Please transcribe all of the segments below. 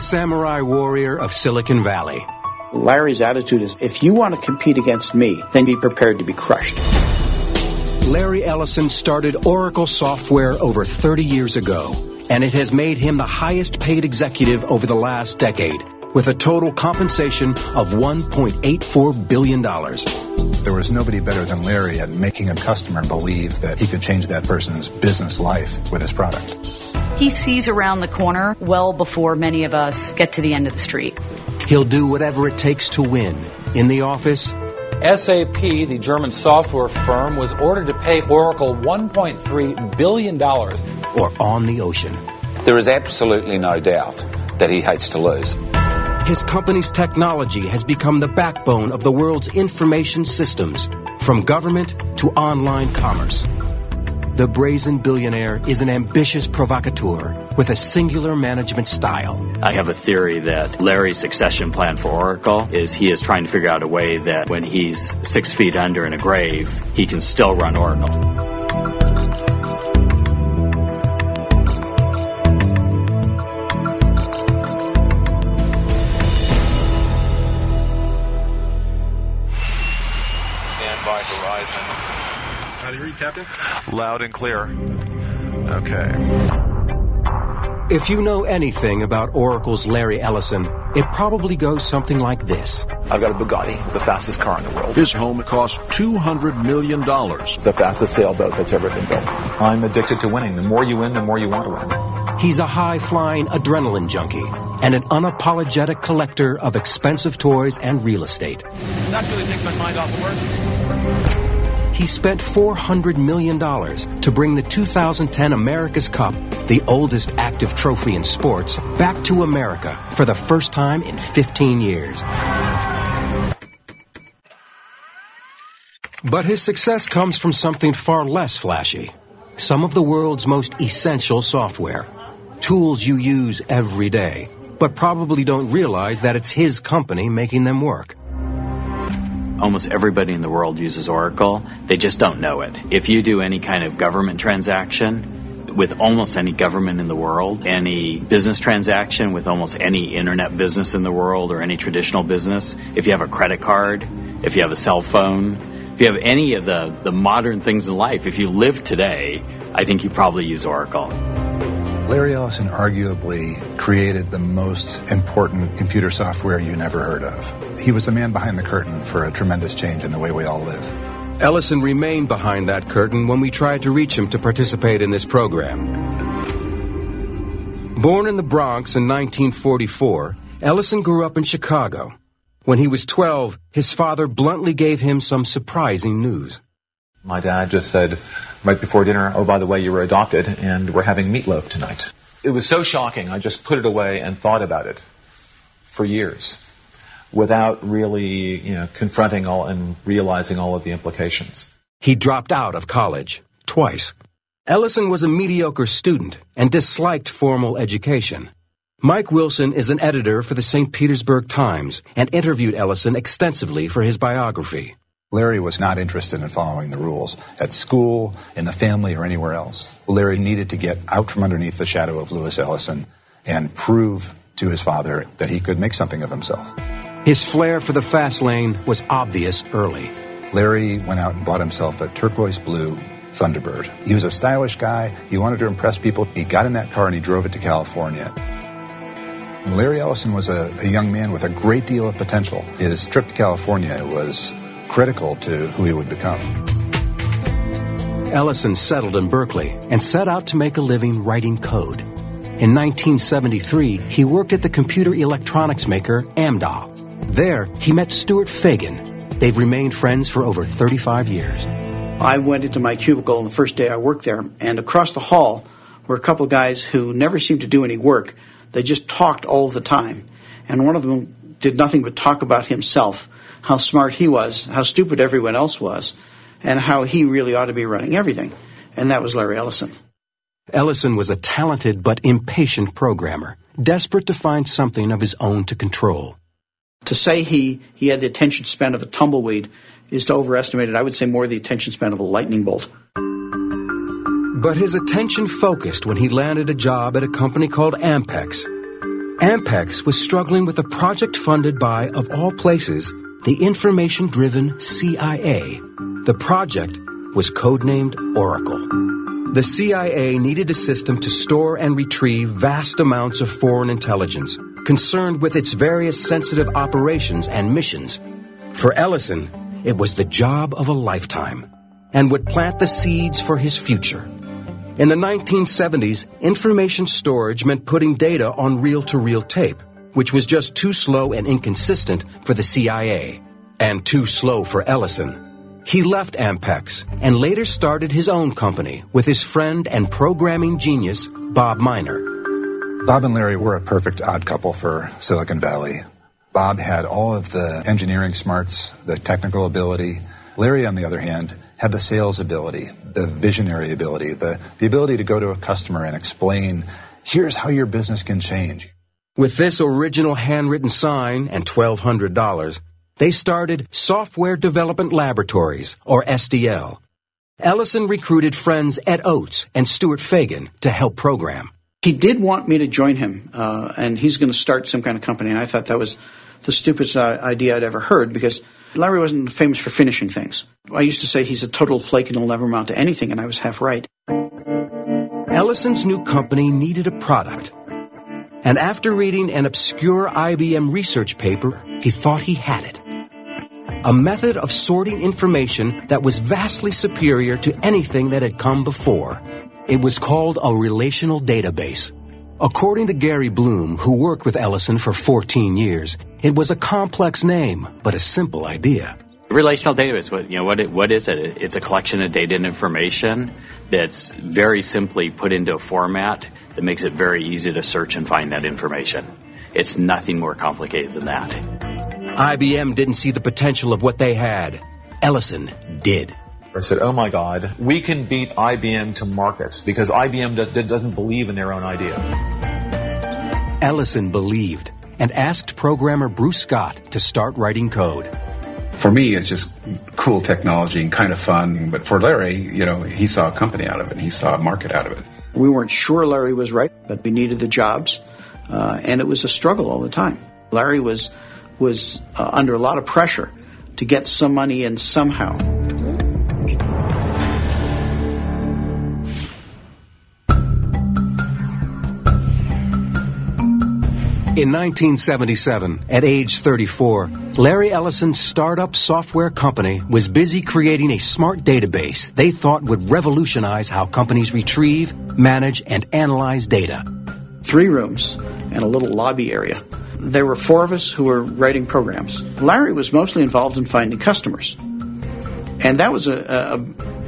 samurai warrior of Silicon Valley. Larry's attitude is, if you want to compete against me, then be prepared to be crushed. Larry Ellison started Oracle Software over 30 years ago, and it has made him the highest paid executive over the last decade, with a total compensation of $1.84 billion. There was nobody better than Larry at making a customer believe that he could change that person's business life with his product. He sees around the corner well before many of us get to the end of the street. He'll do whatever it takes to win. In the office, SAP, the German software firm, was ordered to pay Oracle $1.3 billion. Or on the ocean. There is absolutely no doubt that he hates to lose. His company's technology has become the backbone of the world's information systems, from government to online commerce. The brazen billionaire is an ambitious provocateur with a singular management style. I have a theory that Larry's succession plan for Oracle is he is trying to figure out a way that when he's 6 feet under in a grave, he can still run Oracle. How do you read, Captain? Loud and clear. Okay. If you know anything about Oracle's Larry Ellison, it probably goes something like this. I've got a Bugatti, the fastest car in the world. His home cost $200 million. The fastest sailboat that's ever been built. I'm addicted to winning. The more you win, the more you want to win. He's a high-flying adrenaline junkie and an unapologetic collector of expensive toys and real estate. That really takes my mind off of work. He spent $400 million to bring the 2010 America's Cup, the oldest active trophy in sports, back to America for the first time in 15 years. But his success comes from something far less flashy. Some of the world's most essential software. Tools you use every day, but probably don't realize that it's his company making them work. Almost everybody in the world uses Oracle. They just don't know it. If you do any kind of government transaction with almost any government in the world, any business transaction with almost any internet business in the world or any traditional business, if you have a credit card, if you have a cell phone, if you have any of the modern things in life, if you live today, I think you probably use Oracle. Larry Ellison arguably created the most important computer software you never heard of. He was the man behind the curtain for a tremendous change in the way we all live. Ellison remained behind that curtain when we tried to reach him to participate in this program. Born in the Bronx in 1944, Ellison grew up in Chicago. When he was 12, his father bluntly gave him some surprising news. My dad just said right before dinner, oh, by the way, you were adopted and we're having meatloaf tonight. It was so shocking, I just put it away and thought about it for years without really, confronting all and realizing all of the implications. He dropped out of college twice. Ellison was a mediocre student and disliked formal education. Mike Wilson is an editor for the St. Petersburg Times and interviewed Ellison extensively for his biography. Larry was not interested in following the rules at school, in the family, or anywhere else. Larry needed to get out from underneath the shadow of Lewis Ellison and prove to his father that he could make something of himself. His flair for the fast lane was obvious early. Larry went out and bought himself a turquoise blue Thunderbird. He was a stylish guy. He wanted to impress people. He got in that car and he drove it to California. Larry Ellison was a young man with a great deal of potential. His trip to California was critical to who he would become. Ellison settled in Berkeley and set out to make a living writing code. In 1973, he worked at the computer electronics maker Amdahl. There, he met Stuart Fagan. They've remained friends for over 35 years. I went into my cubicle on the first day I worked there, and across the hall were a couple of guys who never seemed to do any work. They just talked all the time. And one of them did nothing but talk about himself, how smart he was, how stupid everyone else was, and how he really ought to be running everything. And that was Larry Ellison. Ellison was a talented but impatient programmer, desperate to find something of his own to control. To say he had the attention span of a tumbleweed is to overestimate it. I would say more the attention span of a lightning bolt. But his attention focused when he landed a job at a company called Ampex. Ampex was struggling with a project funded by, of all places, the information-driven CIA. The project was codenamed Oracle. The CIA needed a system to store and retrieve vast amounts of foreign intelligence, concerned with its various sensitive operations and missions. For Ellison, it was the job of a lifetime, and would plant the seeds for his future. In the 1970s, information storage meant putting data on reel-to-reel tape, which was just too slow and inconsistent for the CIA, and too slow for Ellison. He left Ampex and later started his own company with his friend and programming genius, Bob Miner. Bob and Larry were a perfect odd couple for Silicon Valley. Bob had all of the engineering smarts, the technical ability. Larry, on the other hand, had the sales ability, the visionary ability, the ability to go to a customer and explain, here's how your business can change. With this original handwritten sign and $1,200, they started Software Development Laboratories, or SDL. Ellison recruited friends Ed Oates and Stuart Fagan to help program. He did want me to join him, and he's going to start some kind of company, and I thought that was the stupidest idea I'd ever heard, because Larry wasn't famous for finishing things. I used to say he's a total flake and he'll never amount to anything, and I was half right. Ellison's new company needed a product. And after reading an obscure IBM research paper, he thought he had it. A method of sorting information that was vastly superior to anything that had come before. It was called a relational database. According to Gary Bloom, who worked with Ellison for 14 years, it was a complex name, but a simple idea. Relational database, what is it? It's a collection of data and information that's very simply put into a format that makes it very easy to search and find that information. It's nothing more complicated than that. IBM didn't see the potential of what they had. Ellison did. I said, oh my God, we can beat IBM to market because IBM doesn't believe in their own idea. Ellison believed and asked programmer Bruce Scott to start writing code. For me, it's just cool technology and kind of fun. But for Larry, he saw a company out of it. He saw a market out of it. We weren't sure Larry was right, but we needed the jobs. And it was a struggle all the time. Larry was under a lot of pressure to get some money in somehow. In 1977, at age 34, Larry Ellison's startup software company was busy creating a smart database they thought would revolutionize how companies retrieve, manage, and analyze data. 3 rooms and a little lobby area. There were 4 of us who were writing programs. Larry was mostly involved in finding customers. And that was a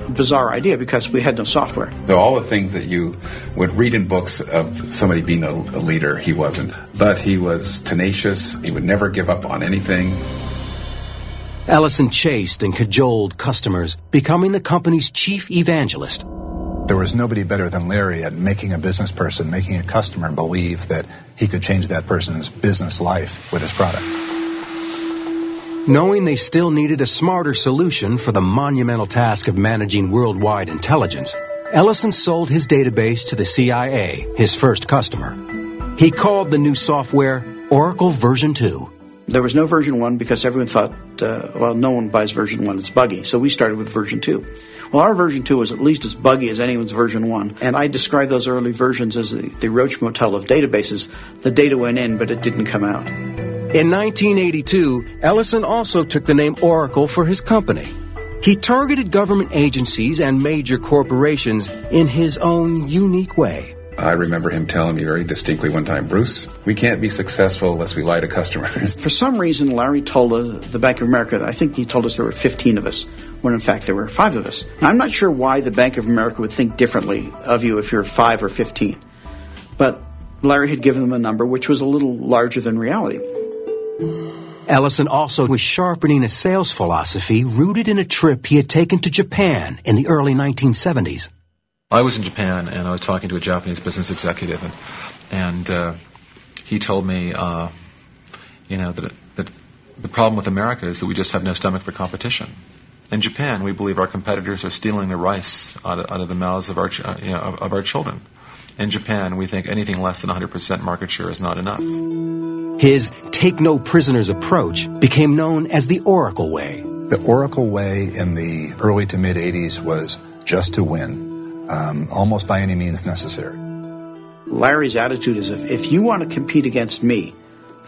bizarre idea because we had no software. So all the things that you would read in books of somebody being a leader, he wasn't. But he was tenacious. He would never give up on anything. Ellison chased and cajoled customers, becoming the company's chief evangelist. There was nobody better than Larry at making a business person, making a customer believe that he could change that person's business life with his product. Knowing they still needed a smarter solution for the monumental task of managing worldwide intelligence, Ellison sold his database to the CIA, his first customer. He called the new software Oracle version 2. There was no version 1 because everyone thought, no one buys version 1, it's buggy. So we started with version 2. Well, our version 2 was at least as buggy as anyone's version 1. And I described those early versions as the Roach Motel of databases. The data went in, but it didn't come out. In 1982, Ellison also took the name Oracle for his company. He targeted government agencies and major corporations in his own unique way. I remember him telling me very distinctly one time, Bruce, we can't be successful unless we lie to customers. For some reason, Larry told the Bank of America, I think he told us there were 15 of us, when in fact there were 5 of us. Now, I'm not sure why the Bank of America would think differently of you if you're 5 or 15. But Larry had given them a number which was a little larger than reality. Ellison also was sharpening a sales philosophy rooted in a trip he had taken to Japan in the early 1970s. I was in Japan, and I was talking to a Japanese business executive, and he told me, that the problem with America is that we just have no stomach for competition. In Japan, we believe our competitors are stealing the rice out of the mouths of our children, In Japan, we think anything less than 100% market share is not enough. His take-no-prisoners approach became known as the Oracle Way. The Oracle Way in the early to mid-'80s was just to win, almost by any means necessary. Larry's attitude is if you want to compete against me,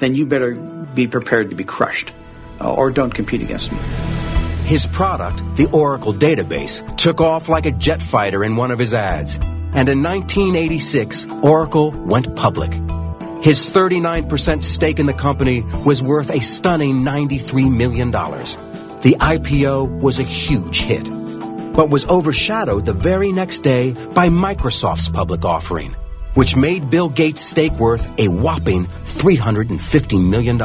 then you better be prepared to be crushed, or don't compete against me. His product, the Oracle Database, took off like a jet fighter in one of his ads. And in 1986, Oracle went public. His 39% stake in the company was worth a stunning $93 million. The IPO was a huge hit, but was overshadowed the very next day by Microsoft's public offering, which made Bill Gates' stake worth a whopping $350 million.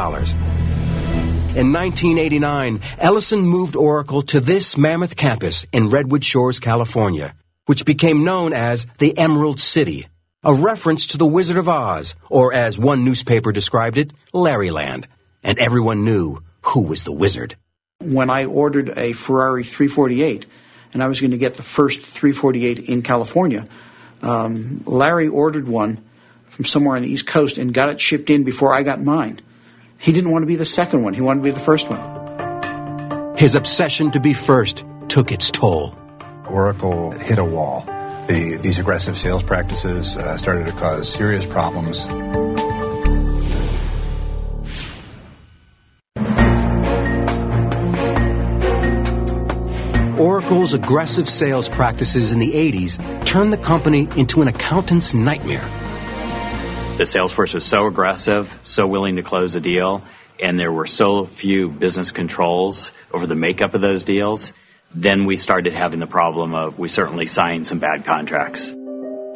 In 1989, Ellison moved Oracle to this mammoth campus in Redwood Shores, California, which became known as the Emerald City, a reference to the Wizard of Oz, or as one newspaper described it, Larryland. And everyone knew who was the wizard. When I ordered a Ferrari 348, and I was going to get the first 348 in California, Larry ordered one from somewhere on the East Coast and got it shipped in before I got mine. He didn't want to be the second one. He wanted to be the first one. His obsession to be first took its toll. Oracle hit a wall. These aggressive sales practices started to cause serious problems. Oracle's aggressive sales practices in the 80s turned the company into an accountant's nightmare. The sales force was so aggressive, so willing to close a deal, and there were so few business controls over the makeup of those deals. Then we started having the problem of we certainly signed some bad contracts.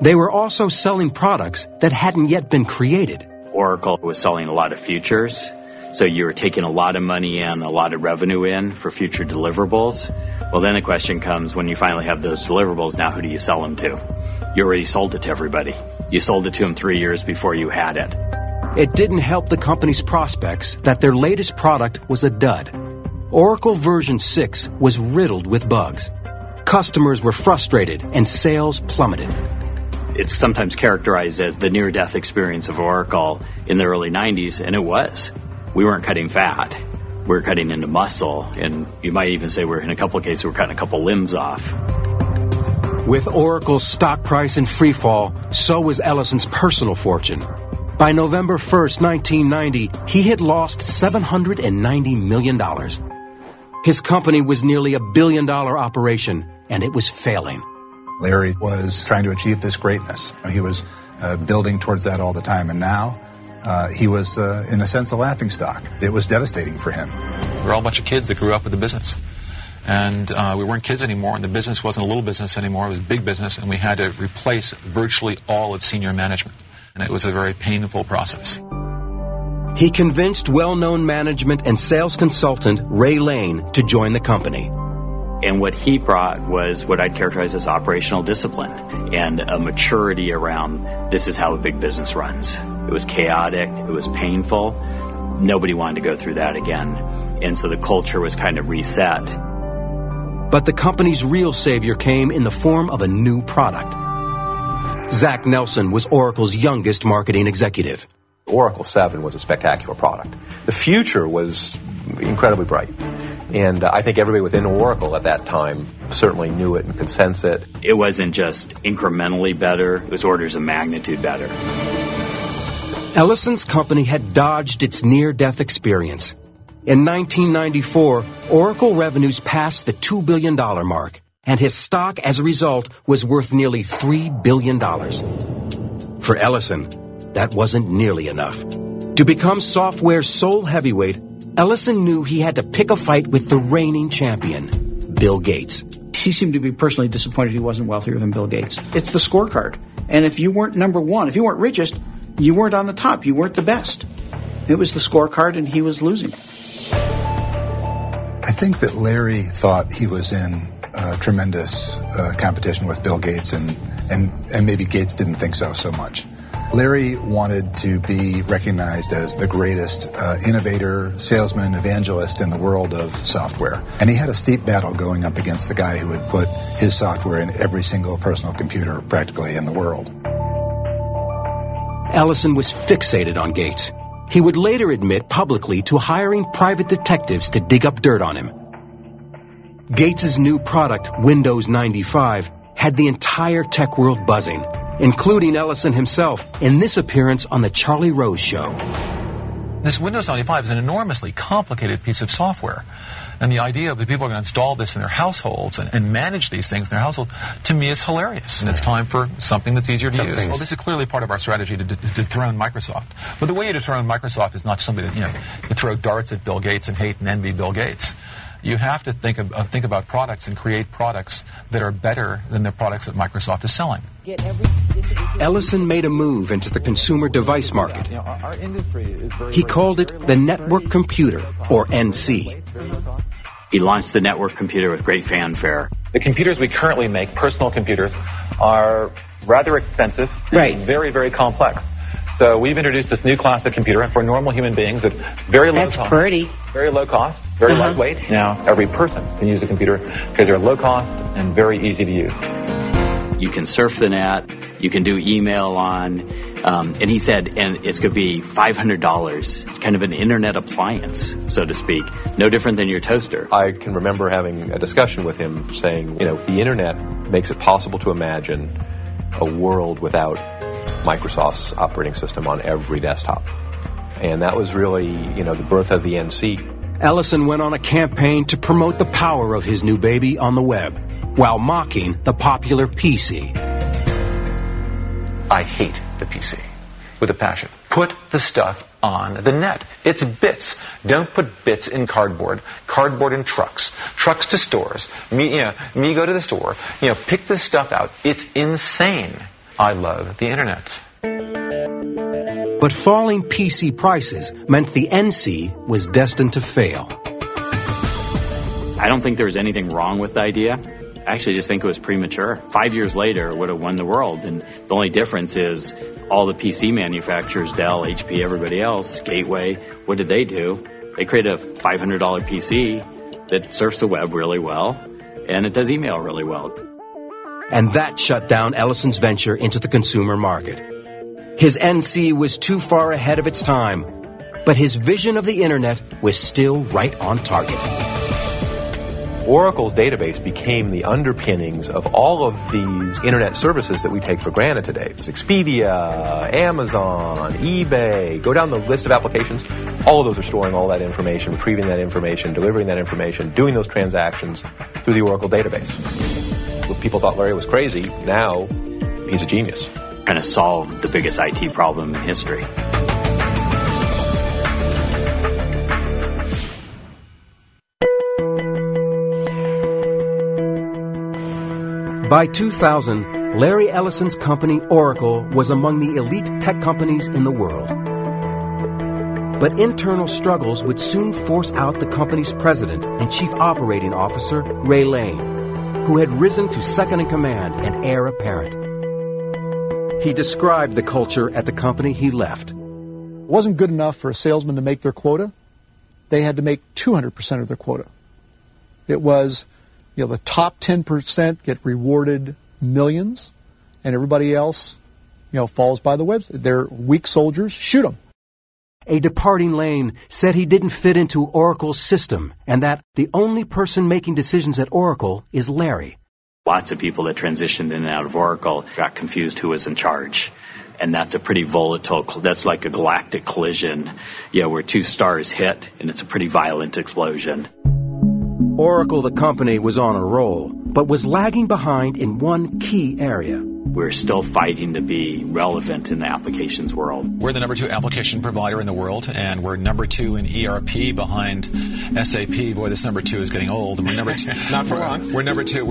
They were also selling products that hadn't yet been created. Oracle was selling a lot of futures, so you were taking a lot of money in, a lot of revenue in for future deliverables. Well, then the question comes, when you finally have those deliverables, now who do you sell them to? You already sold it to everybody. You sold it to them 3 years before you had it. It didn't help the company's prospects that their latest product was a dud. Oracle version 6 was riddled with bugs. Customers were frustrated and sales plummeted. It's sometimes characterized as the near-death experience of Oracle in the early 90s, and it was. We weren't cutting fat. We were cutting into muscle, and you might even say in a couple of cases, we're cutting a couple limbs off. With Oracle's stock price in free fall, so was Ellison's personal fortune. By November 1st, 1990, he had lost $790 million. His company was nearly $1 billion operation, and it was failing. Larry was trying to achieve this greatness. He was building towards that all the time, and now he was, in a sense, a laughingstock. It was devastating for him. We're all a bunch of kids that grew up with the business. And we weren't kids anymore, and the business wasn't a little business anymore. It was big business, and we had to replace virtually all of senior management. And it was a very painful process. He convinced well-known management and sales consultant Ray Lane to join the company. And what he brought was what I'd characterize as operational discipline and a maturity around this is how a big business runs. It was chaotic. It was painful. Nobody wanted to go through that again. And so the culture was kind of reset. But the company's real savior came in the form of a new product. Zach Nelson was Oracle's youngest marketing executive. Oracle 7 was a spectacular product. The future was incredibly bright. And I think everybody within Oracle at that time certainly knew it and could sense it. It wasn't just incrementally better, it was orders of magnitude better. Ellison's company had dodged its near-death experience. In 1994, Oracle revenues passed the $2 billion mark, and his stock, as a result, was worth nearly $3 billion. For Ellison, that wasn't nearly enough. To become software's sole heavyweight, Ellison knew he had to pick a fight with the reigning champion, Bill Gates. He seemed to be personally disappointed he wasn't wealthier than Bill Gates. It's the scorecard. And if you weren't number one, if you weren't richest, you weren't on the top. You weren't the best. It was the scorecard, and he was losing. I think that Larry thought he was in tremendous competition with Bill Gates, and maybe Gates didn't think so much. Larry wanted to be recognized as the greatest innovator, salesman, evangelist in the world of software. And he had a steep battle going up against the guy who had put his software in every single personal computer practically in the world. Ellison was fixated on Gates. He would later admit publicly to hiring private detectives to dig up dirt on him. Gates's new product, Windows 95, had the entire tech world buzzing, including Ellison himself in this appearance on The Charlie Rose Show. This Windows 95 is an enormously complicated piece of software. And the idea that people are going to install this in their households and manage these things in their household, to me, is hilarious. And it's time for something that's easier to use. Well, this is clearly part of our strategy to dethrone Microsoft. But the way you dethrone Microsoft is not somebody to throw darts at Bill Gates and hate and envy Bill Gates. You have to think about products and create products that are better than the products that Microsoft is selling. Ellison made a move into the consumer device market. He called it the Network Computer, or NC. He launched the network computer with great fanfare. The computers we currently make, personal computers, are rather expensive, right, very, very complex. So we've introduced this new class of computer for normal human beings at very low cost. That's pretty. Very low cost, very lightweight. Now every person can use a computer because they're low cost and very easy to use. You can surf the net, you can do email on, and he said, and it's going to be $500. It's kind of an internet appliance, so to speak, no different than your toaster. I can remember having a discussion with him saying, the internet makes it possible to imagine a world without Microsoft's operating system on every desktop. And that was really, the birth of the NC. Ellison went on a campaign to promote the power of his new baby on the web, while mocking the popular PC. I hate the PC with a passion. Put the stuff on the net. It's bits. Don't put bits in cardboard. Cardboard in trucks. Trucks to stores. Me go to the store. Pick this stuff out. It's insane. I love the internet. But falling PC prices meant the NC was destined to fail. I don't think there was anything wrong with the idea. I actually just think it was premature. 5 years later, it would have won the world. And the only difference is all the PC manufacturers, Dell, HP, everybody else, Gateway, what did they do? They created a $500 PC that surfs the web really well, and it does email really well. And that shut down Ellison's venture into the consumer market. His NC was too far ahead of its time, but his vision of the internet was still right on target. Oracle's database became the underpinnings of all of these internet services that we take for granted today. It's Expedia, Amazon, eBay, go down the list of applications. All of those are storing all that information, retrieving that information, delivering that information, doing those transactions through the Oracle database. People thought Larry was crazy. Now, he's a genius. Kind of solved the biggest IT problem in history. By 2000, Larry Ellison's company, Oracle, was among the elite tech companies in the world. But internal struggles would soon force out the company's president and chief operating officer, Ray Lane, who had risen to second in command and heir apparent. He described the culture at the company he left. It wasn't good enough for a salesman to make their quota. They had to make 200% of their quota. It was, the top 10% get rewarded millions, and everybody else, falls by the wayside. They're weak soldiers. Shoot them. A departing Lane said he didn't fit into Oracle's system and that the only person making decisions at Oracle is Larry. Lots of people that transitioned in and out of Oracle got confused who was in charge. And that's a pretty volatile, that's like a galactic collision, where two stars hit, and it's a pretty violent explosion. Oracle, the company, was on a roll, but was lagging behind in one key area. We're still fighting to be relevant in the applications world. We're the number 2 application provider in the world, and we're number 2 in ERP behind SAP. Boy, this number 2 is getting old. And we're number 2. Not for long. We're number 2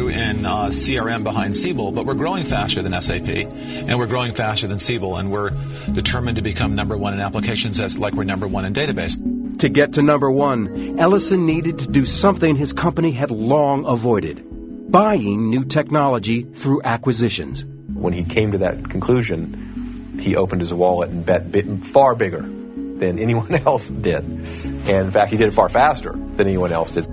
in CRM behind Siebel, but we're growing faster than SAP, and we're growing faster than Siebel, and we're determined to become number 1 in applications like we're number 1 in database. To get to number 1, Ellison needed to do something his company had long avoided: buying new technology through acquisitions. When he came to that conclusion, he opened his wallet and bet far bigger than anyone else did. And in fact, he did it far faster than anyone else did.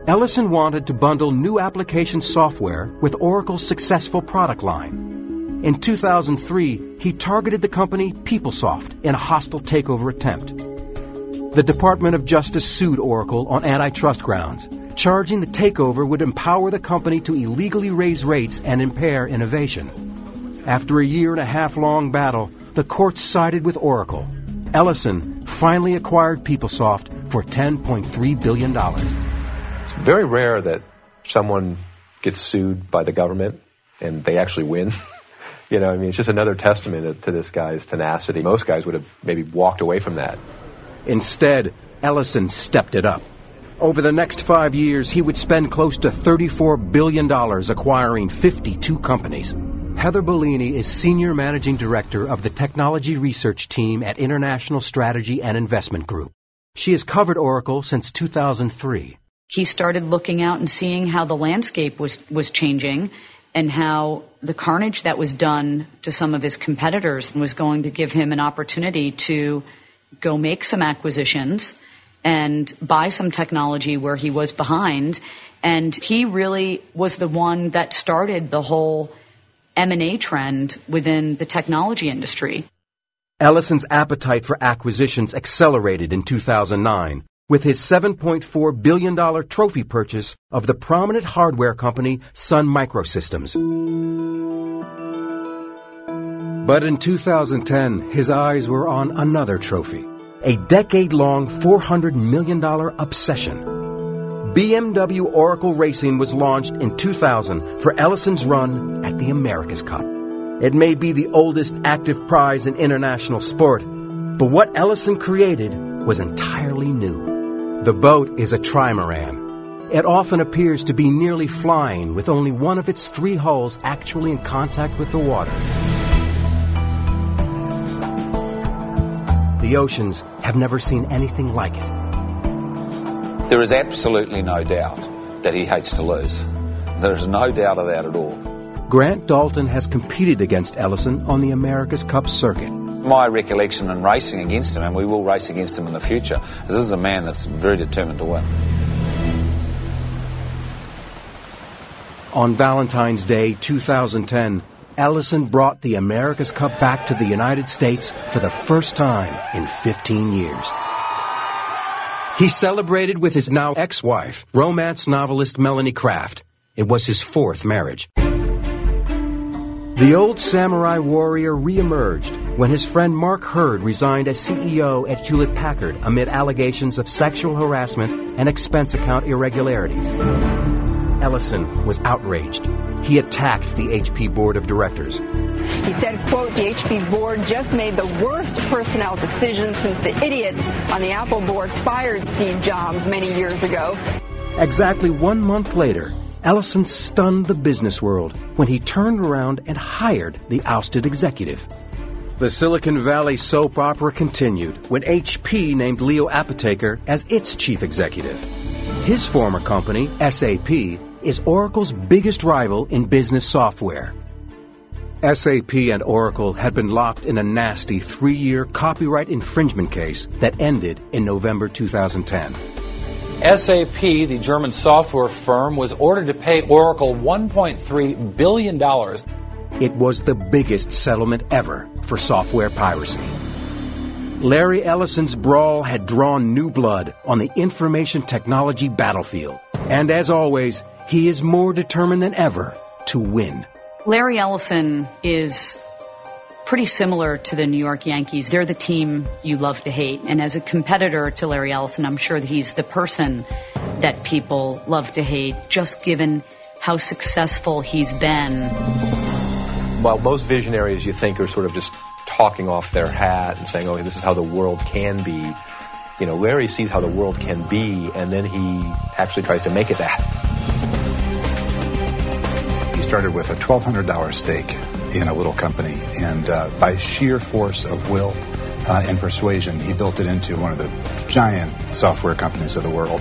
Ellison wanted to bundle new application software with Oracle's successful product line. In 2003, he targeted the company PeopleSoft in a hostile takeover attempt. The Department of Justice sued Oracle on antitrust grounds, charging the takeover would empower the company to illegally raise rates and impair innovation. After a 1.5-year-long battle, the courts sided with Oracle. Ellison finally acquired PeopleSoft for $10.3 billion. It's very rare that someone gets sued by the government and they actually win. It's just another testament to this guy's tenacity. Most guys would have maybe walked away from that. Instead, Ellison stepped it up. Over the next 5 years, he would spend close to $34 billion acquiring 52 companies. Heather Bellini is Senior Managing Director of the Technology Research Team at International Strategy and Investment Group. She has covered Oracle since 2003. He started looking out and seeing how the landscape was changing and how the carnage that was done to some of his competitors was going to give him an opportunity to go make some acquisitions and buy some technology where he was behind. And he really was the one that started the whole M&A trend within the technology industry. Ellison's appetite for acquisitions accelerated in 2009 with his $7.4 billion trophy purchase of the prominent hardware company Sun Microsystems. But in 2010, his eyes were on another trophy, a decade-long $400 million obsession. BMW Oracle Racing was launched in 2000 for Ellison's run at the America's Cup. It may be the oldest active prize in international sport, but what Ellison created was entirely new. The boat is a trimaran. It often appears to be nearly flying with only one of its 3 hulls actually in contact with the water. The oceans have never seen anything like it. There is absolutely no doubt that he hates to lose. There's no doubt of that at all. Grant Dalton has competed against Ellison on the America's Cup circuit. My recollection in racing against him, and we will race against him in the future, is this is a man that's very determined to win. On Valentine's Day 2010, Ellison brought the America's Cup back to the United States for the first time in 15 years. He celebrated with his now ex-wife, romance novelist Melanie Kraft. It was his 4th marriage. The old samurai warrior reemerged when his friend Mark Hurd resigned as CEO at Hewlett-Packard amid allegations of sexual harassment and expense account irregularities. Ellison was outraged. He attacked the HP board of directors. He said, quote, the HP board just made the worst personnel decision since the idiot on the Apple board fired Steve Jobs many years ago. Exactly 1 month later, Ellison stunned the business world when he turned around and hired the ousted executive. The Silicon Valley soap opera continued when HP named Leo Apotheker as its chief executive. His former company, SAP, is Oracle's biggest rival in business software. SAP and Oracle had been locked in a nasty 3-year copyright infringement case that ended in November 2010. SAP, the German software firm, was ordered to pay Oracle $1.3 billion. It was the biggest settlement ever for software piracy. Larry Ellison's brawl had drawn new blood on the information technology battlefield. And as always, he is more determined than ever to win. Larry Ellison is pretty similar to the New York Yankees. They're the team you love to hate. And as a competitor to Larry Ellison, I'm sure that he's the person that people love to hate, just given how successful he's been. While most visionaries you think are sort of just talking off their hat and saying, oh, this is how the world can be, you know, Larry sees how the world can be, and then he actually tries to make it that. He started with a $1,200 stake in a little company, and by sheer force of will and persuasion, he built it into one of the giant software companies of the world.